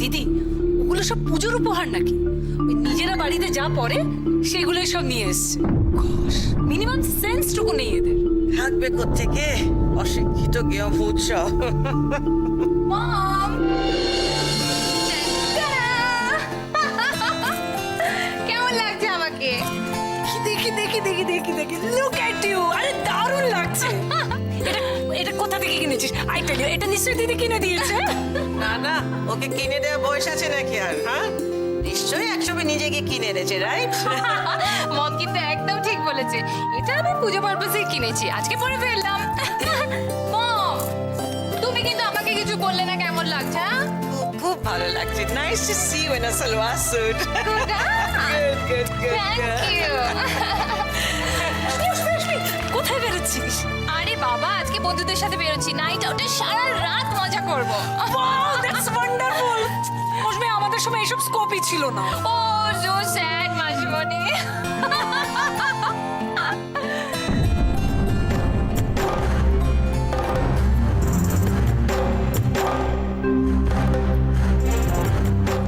দিদি, ওগুলো সব পুজোর উপহার নাকি? ওই নিজেরা বাড়িতে যা পরে সেগুলোই সব নিয়ে এসছে। মিনিমাম সেন্সটুকু নেই এদের। থাকবে কোত্থেকে, অশিক্ষিত গেঁয়ো সব। মম কেমন লাগছে আমাকে? দেখি দেখি দেখি দেখি দেখি, লুক এট ইউ। আরে দারুণ লাগছে। এটা এটা কোথা থেকে কিনেছিস? আই টেল ইউ, এটা নিশ্চয়ই দিদি কিনে দিয়েছে। না না, ওকে কিনে দেওয়া বয়স আছে নাকি আর? হ্যাঁ, নিশ্চয়ই একসঙ্গে নিজে গিয়ে কিনে এনেছে, রাইট? মম কিন্তু একদম ঠিক বলেছে, এটা আমি পুজো পারপাসে কিনেছি, আজকে পরে ফেললাম। মম তুমি কিন্তু আমাকে কিছু বললে না, কেমন লাগছে? হ্যাঁ? খুব ভালো লাগছে। Nice to see you in a salwar suit. Good, good good good. Thank you. কোথায় বেরোচ্ছিস? আরে বাবা, আজকে বন্ধুদের সাথে বেরোচ্ছি, নাইট আউটে সারা রাত মজা করব। Wow, that's wonderful. মৌসুমী, আমাদের সময় এসব স্কোপই ছিল না। ও সো স্যাড মাসিমণি।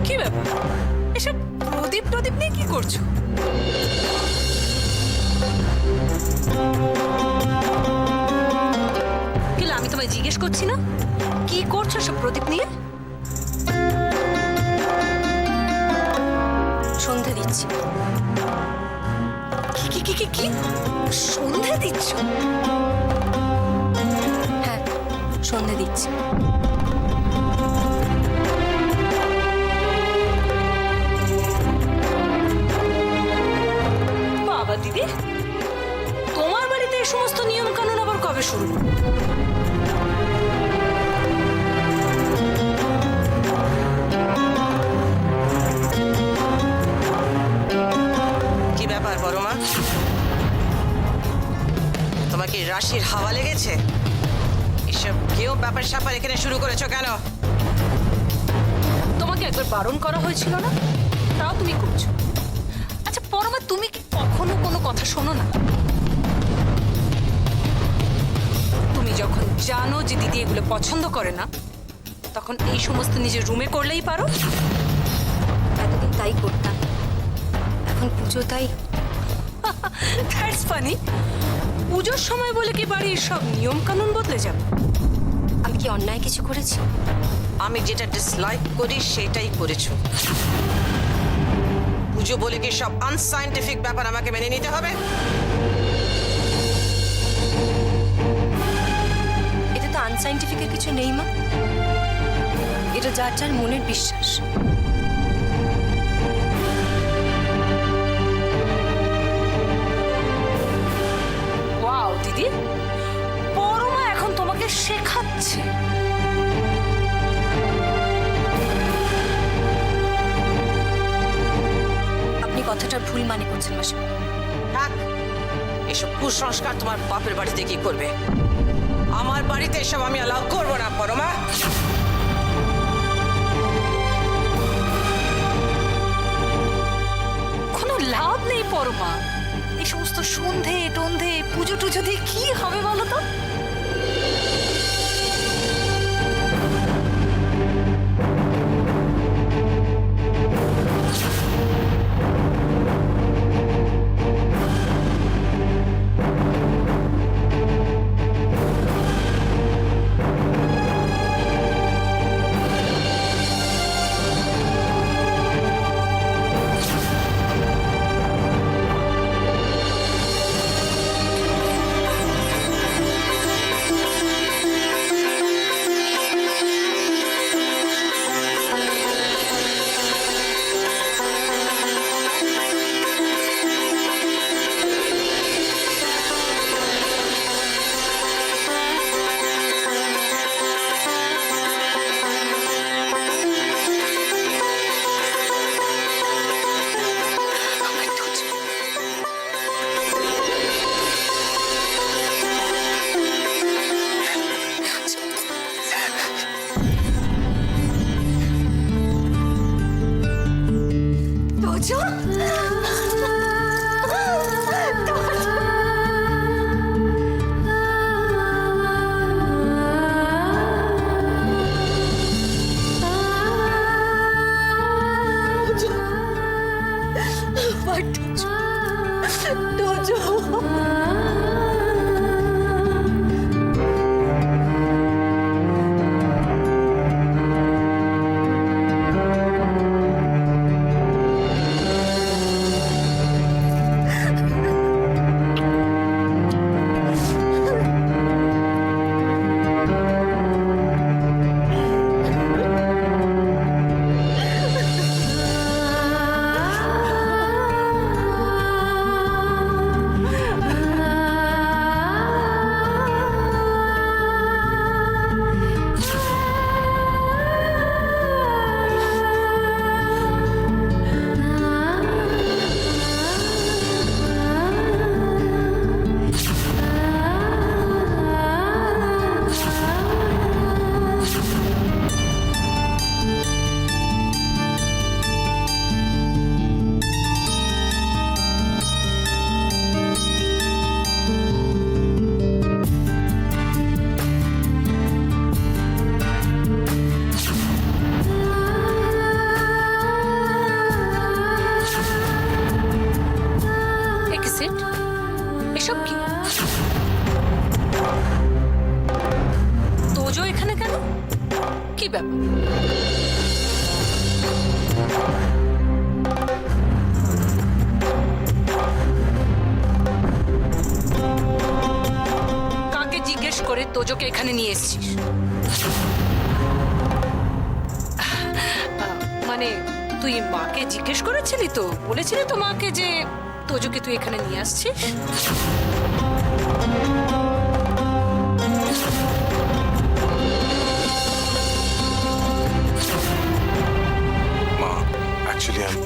কি ব্যাপার, এসব প্রদীপ প্রদীপ নিয়ে কি করছো? কি আমি তোমায় জিজ্ঞেস করছি না কি করছো সব প্রদীপ নিয়ে? সন্ধে দিচ্ছি। কি কি কি কি কি সন্ধে দিচ্ছ? হ্যাঁ, সন্ধে দিচ্ছি। বাবা দিদি, তোমার বাড়িতে এই সমস্ত নিয়ম কানুন আবার কবে শুরু? কি ব্যাপার বড় মা, তোমার কি রাশির হাওয়া লেগেছে? এসব কেউ ব্যাপার স্যাপার এখানে শুরু করেছো কেন? তোমাকে একবার বারণ করা হয়েছিল না, তাও তুমি করছো। আচ্ছা পরমা, তুমি কি কখনো কোনো কথা শোনো না? তুমি যখন জানো যে দিদি এগুলো পছন্দ করে না, তখন এই সমস্ত নিজের রুমে করলেই পারো। এতদিন তাই করতাম, এখন পুজো তাই। That's funny. পুজোর সময় বলে কি বাড়ির সব নিয়ম কানুন বদলে যাবে? আমি কি অন্যায় কিছু করেছি? আমি যেটা ডিসলাইক করি সেটাই করেছো। পুজো বলে কি সব আনসাইন্টিফিক ব্যাপার আমাকে মেনে নিতে হবে? এটা তো আনসাইন্টিফিকের কিছু নেই মা, এটা যার যার মনের বিশ্বাস। ওয়াও দিদি, পরমা এখন তোমাকে শেখাচ্ছে। আপনি কথাটা ভুল মানে করছেন মাসিমা। থাক, এসব কুসংস্কার তোমার বাপের বাড়িতে কি করবে? আমার বাড়িতে এসব আমি অ্যালাউ করবো না পরমা। কোনো লাভ নেই পরমা, এই সমস্ত সন্ধে টন্ধে পুজো টুজো দিয়ে কি হবে বলো তো? কি ব্যাপার? কাকে জিজ্ঞেস করে তোজোকে এখানে নিয়ে এসেছিস? মানে তুই মাকে জিজ্ঞেস করেছিলি তো? বলেছিলি তো মাকে যে তোজোকে তুই এখানে নিয়ে আসছিস? মা অ্যাকচুয়ালি আমি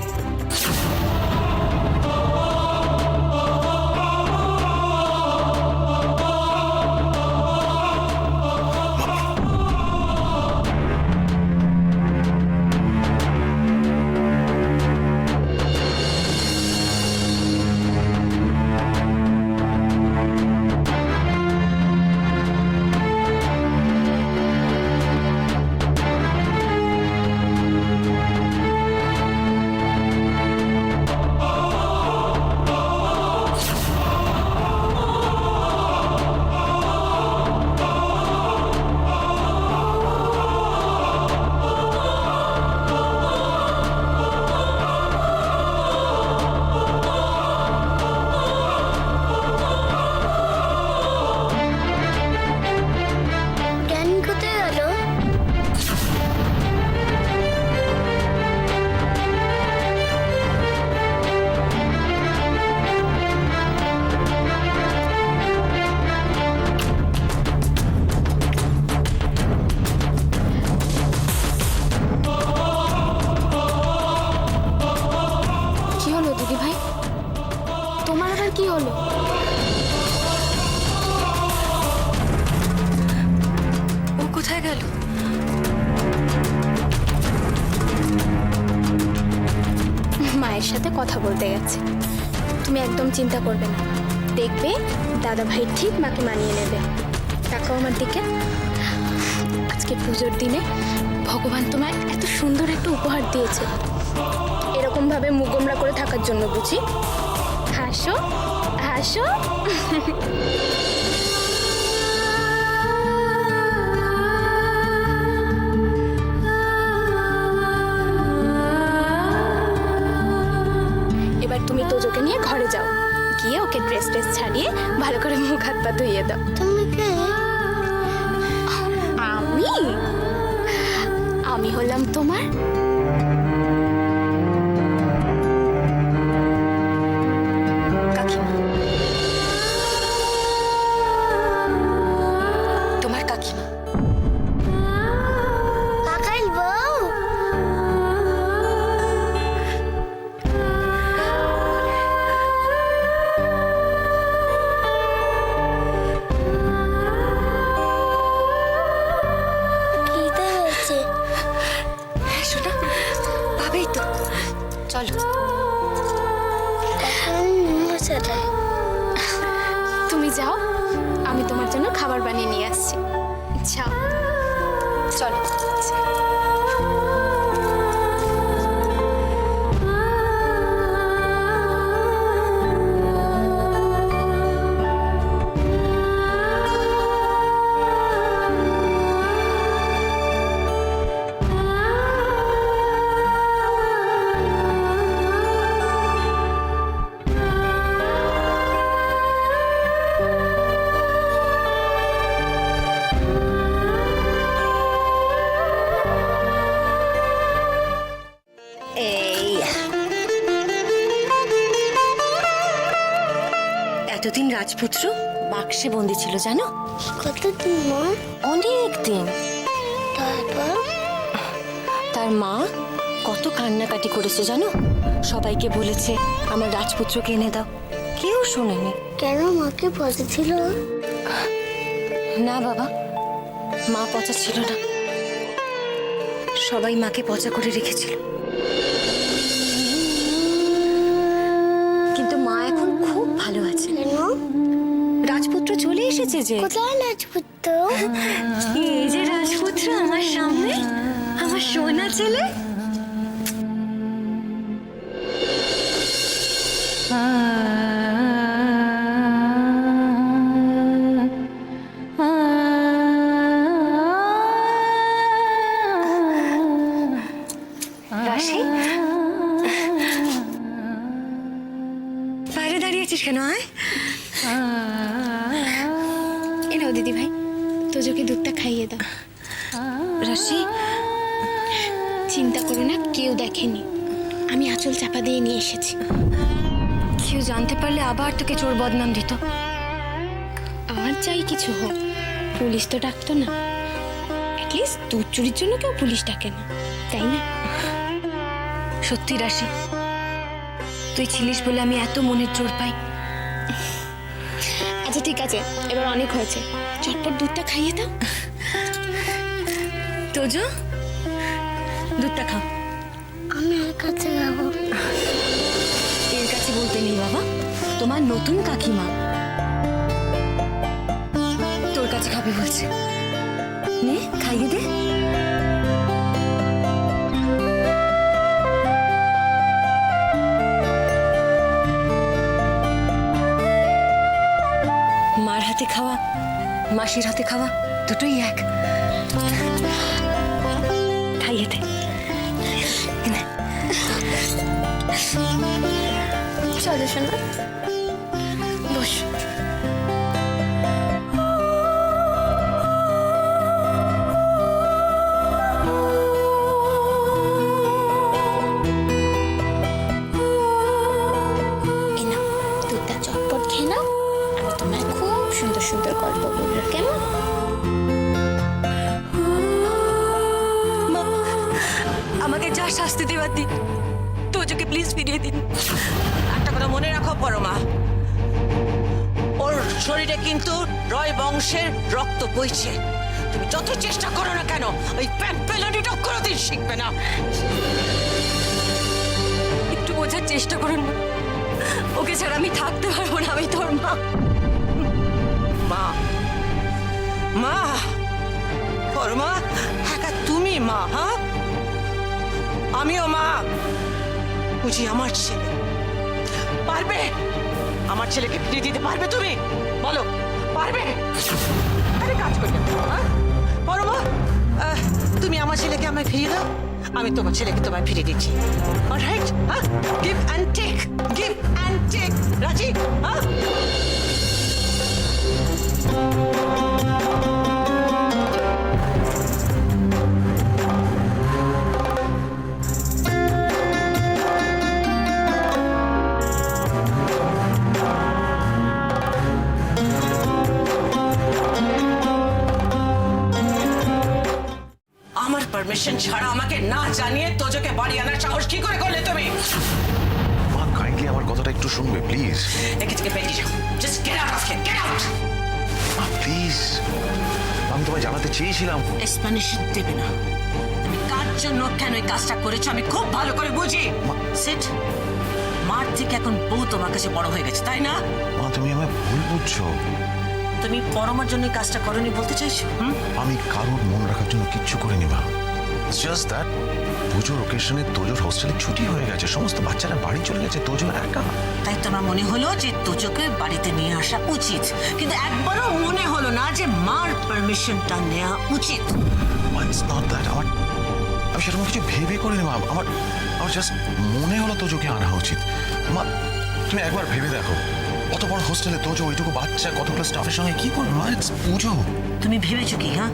ড্যানি কোথায় গেল? কি হলো দিদি ভাই? তোমার আবার কি হলো? ও কোথায় গেল? মায়ের সাথে কথা বলতে গেছে। তুমি একদম চিন্তা করবে না, দেখবে দাদা ভাই ঠিক মাকে মানিয়ে নেবে। তাকাও আমার দিকে। আজকে পুজোর দিনে ভগবান তোমায় এত সুন্দর একটা উপহার দিয়েছে, এরকম ভাবে মুখ গোমড়া করে থাকার জন্য বুঝি। হাসো হাসো। এবার তুমি তোজোকে নিয়ে ঘরে যাও, গিয়ে ওকে ড্রেস ছাড়িয়ে ভালো করে মুখ হাত পা ধুইয়ে দাও। তুমি কে? আমি হলাম তোমার কাকিমা। তোমার কাকিমা। কাকাই বউ। খিদে হয়েছে। শোনা, ভাবেই তো। চলো। তুমি যাও, আমি তোমার জন্য খাবার বানিয়ে নিয়ে আসছি। যাও। চলো। এতদিন রাজপুত্র বাক্সে বন্দি ছিল জানো? কতদিন মা? অনেক দিন। তারপর তার মা কত কান্নাকাটি করেছে জানো? সবাইকে বলেছে আমার রাজপুত্রকে এনে দাও, কেউ শোনেনি। কেন মাকে পচা ছিল? না বাবা, মা পচা ছিল না, সবাই মাকে পচা করে রেখেছিল। কিন্তু মা এখন খুব ভালো আছে। কেন? রাজপুত্র চলে এসেছে যে। কোথায় রাজপুত্র? এই যে রাজপুত্র আমার সামনে, আমার সোনা ছেলে। রাশি বাইরে দাঁড়িয়েছিস কেন? আয়। এনাও দিদি ভাই, তোজোকে দুধটা খাইয়ে দাও। রাশি, চিন্তা করো না, কেউ দেখেনি। আমি আঁচল চাপা দিয়ে নিয়ে এসেছি। কেউ জানতে পারলে আবার তোকে চোর বদনাম দিত। আর চাই কিছু হোক, পুলিশ তো ডাকতো না। অ্যাটলিস্ট দুধ চুরির জন্য কেউ পুলিশ ডাকে না, তাই না? সত্যি রাশি, তুই ছিলিস বলে আমি এত মনের জোর পাই। আচ্ছা ঠিক আছে, এবার অনেক হয়েছে, চটপট দুধটা খাইয়ে দাও। তোজো, দুধটা খাও। আমি এর কাছে যাবো। এর কাছে বলতে নেই বাবা, তোমার নতুন কাকিমা তোর কাছে খাবে বলছে। নে খাইয়ে দে। মার হাতে খাওয়া, মাসির হাতে খাওয়া দুটোই এক। খাইয়ে দে। নে। চলো শোনো, বস। এই নাও, দুধটা চটপট খেয়ে নাও। আমি তোমায় খুব সুন্দর সুন্দর গল্প বলবো, কেমন? মা, আমাকে যা শাস্তি দেওয়ার দিন, তোজোকে প্লিজ ফিরিয়ে দিন। একটা কথা মনে রাখো পরমা, ওর শরীরে কিন্তু রয় বংশের রক্ত বইছে। তুমি যত চেষ্টা করো না কেন, ওই পেলোডিটা কোনোদিন শিখবে না। একটু বোঝার চেষ্টা করুন না, ওকে ছাড়া আমি থাকতে পারবো না। আমি তোর মা। মা, মা, পরমা, একা তুমি মা? হ্যাঁ, আমিও মা। বুঝি আমার ছেলে পারবে? আমার ছেলেকে ফিরিয়ে দিতে পারবে তুমি? বলো, পারবে? আরে কাজ করবে হ্যাঁ? পরমা, তুমি আমার ছেলেকে আমায় ফিরিয়ে দাও, আমি তোমার ছেলেকে তোমায় ফিরিয়ে দিচ্ছি। অলরাইট? হ্যাঁ, give and take, give and take. রাজি? হ্যাঁ। আমার পারমিশন ছাড়া আমাকে না জানিয়ে তোজোকে বাড়ি আনার সাহস কি করে করলে তুমি? মা কাইন্ডলি আমার কথাটা একটু শুনবে প্লিজ। একে থেকে বেরিয়ে যাও। Just get out of here, get out. মা প্লিজ, আমি তোমায় জানাতে চেয়েছিলাম। এক্সপ্লেনেশন দেবে না। তুমি কার জন্য কেন এই কাজটা করেছো আমি খুব ভালো করে বুঝি। সিট। মার থেকে এখন বউ তোমার কাছে বড় হয়ে গেছে, তাই না? মা তুমি আমায় ভুল বুঝছো। তুমি পরমার জন্য এই কাজটা করনি বলতে চাইছো? আমি কারোর মন রাখার জন্য কিচ্ছু করিনি মা। জাস্ট দ্যাট পুজোর ওকেশনে তোজোর হোস্টেলে ছুটি হয়ে গেছে, সমস্ত বাচ্চারা বাড়ি চলে গেছে, তোজো একা। তাই তোমার মনে হলো যে তোজোকে বাড়িতে নিয়ে আসা উচিত, কিন্তু একবারও মনে হলো না যে মার পারমিশনটা নেওয়া উচিত। It's not that. আমি সেরকম কিছু ভেবে করিনি মা। আমার জাস্ট মনে হলো তোজোকে আনা উচিত। মা তুমি একবার ভেবে দেখো, অত বড় হোস্টেলে তোজো ওইটুকু বাচ্চা কতগুলো স্টাফের সঙ্গে কি করবে? মা ইটস পুজো। তুমি ভেবেছো কি? হ্যাঁ,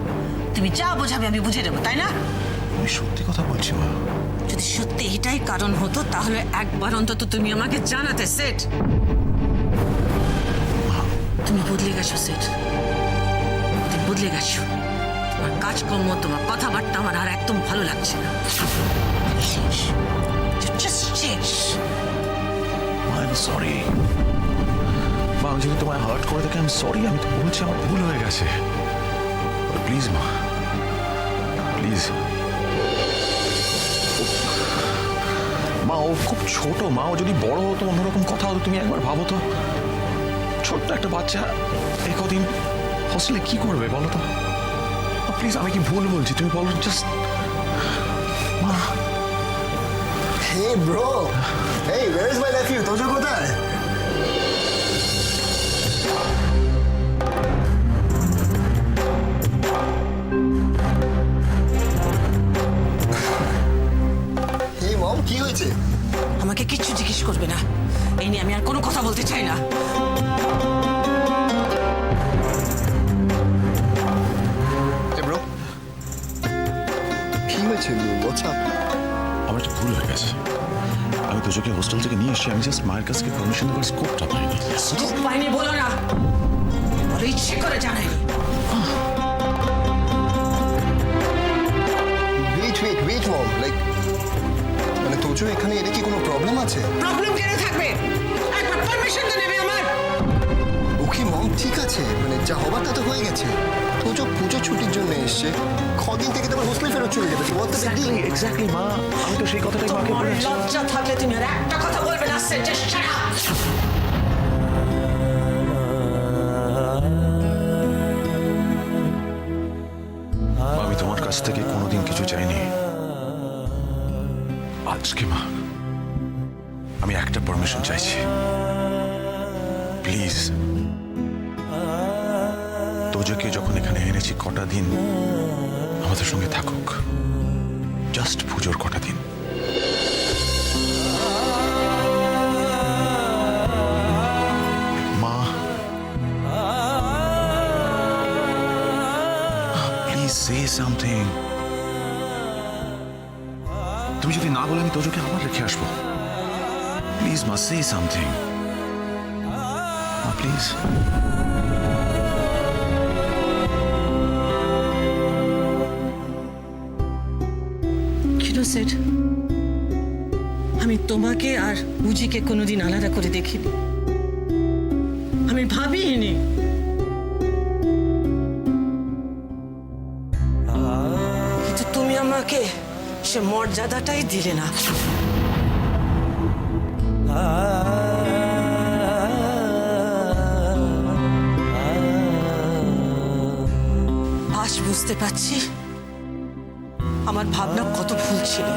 তুমি যা বোঝাবে আমি বুঝে দেবো, তাই না? আমি সত্যি কথা বলছি মা। যদি সত্যি এটাই কারণ হতো তাহলে একবার অন্তত তুমি আমাকে জানাতে। সেট, তুমি বদলে গেছো সেট, তুমি বদলে গেছো। তোমার কাজকর্ম, তোমার কথাবার্তা আমার আর একদম ভালো লাগছে না। Just change. I am sorry মা, আমি যদি তোমায় হার্ট করে থাকি, আমি সরি। আমি তো বলছি আমার ভুল হয়ে গেছে। প্লিজ মা, প্লিজ। মা ও খুব ছোট মা, ও যদি বড় হতো অন্যরকম কথা হতো। তুমি একবার ভাবো তো, ছোট্ট একটা বাচ্চা এই কদিন হোস্টেলে কি করবে বলো তো? প্লিজ, আমি কি ভুল বলছি তুমি বলো জাস্ট। মা Hey bro! Hey, where is my nephew? Tojo কোথায়? Hey হয়েছে? আমাকে কিচ্ছু জিজ্ঞেস করবে না, এই নিয়ে আমি আর কোনো কথা বলতে চাই না। Hey bro, কি হয়েছে? What's up? আমার একটা ভুল হয়ে গেছে। আমি তোজোকে হোস্টেল থেকে নিয়ে এসেছি, আমি জাস্ট মায়ের কাছ থেকে পারমিশন দেওয়ার স্কোপটা পাইনি। স্কোপ পাইনি বলো না, বলো ইচ্ছে করে জানাইনি। Wait, mom. Like, মানে তোজো এখানে এলে কি কোনো প্রবলেম আছে? প্রবলেম কেন থাকবে? একবার পারমিশন তো নেবে আমার। ওকে মম, ঠিক আছে, মানে যা হবার তা তো হয়ে গেছে। তোজো পুজো ছুটির জন্য এসছে, কদিন থেকে তোমার হোস্টেল ফেরত চলে যাবে। What's the big deal? Exactly মা, আমি তো সেই কথাটাই মাকে তোমার বলেছি। লজ্জা থাকলে তুমি আর একটা কথা বলবে না। Just shut up. আমি তোমার কাছ থেকে কোনোদিন কিছু চাইনি। আজকে মা, আমি একটা পারমিশন চাইছি, প্লিজ। তোজোকে যখন এখানে এনেছি কটা দিন আমাদের সঙ্গে থাকুক, জাস্ট পুজোর কটা দিন। মা, প্লিজ সে সামথিং। তুমি যদি না বলে আমি তোজোকে আবার রেখে আসবো। প্লিজ মা, সে সামথিং মা, প্লিজ। সেট, আমি তোমাকে আর বুজিকে কোনোদিন আলাদা করে দেখিনি, আমি ভাবিনি। কিন্তু তুমি আমাকে সে মর্যাদাটাই দিলে না। আজ বুঝতে পারছি আমার ভাবনা কত ভুল ছিল।